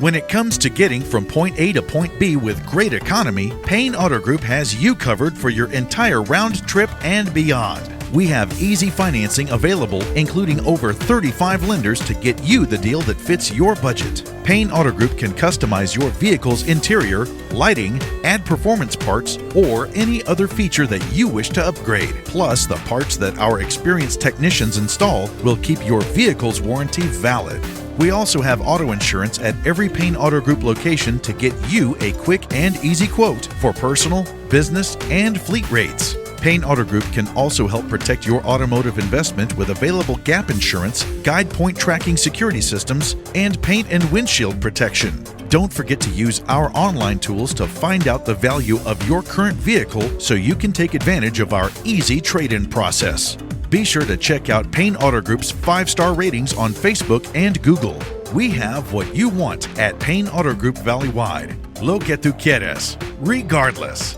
When it comes to getting from point A to point B with great economy, Payne Auto Group has you covered for your entire round trip and beyond. We have easy financing available, including over 35 lenders to get you the deal that fits your budget. Payne Auto Group can customize your vehicle's interior, lighting, add performance parts, or any other feature that you wish to upgrade. Plus, the parts that our experienced technicians install will keep your vehicle's warranty valid. We also have auto insurance at every Payne Auto Group location to get you a quick and easy quote for personal, business, and fleet rates. Payne Auto Group can also help protect your automotive investment with available gap insurance, guide point tracking security systems, and paint and windshield protection. Don't forget to use our online tools to find out the value of your current vehicle so you can take advantage of our easy trade-in process. Be sure to check out Payne Auto Group's 5-star ratings on Facebook and Google. We have what you want at Payne Auto Group Valley-wide. Lo que tú quieres, regardless.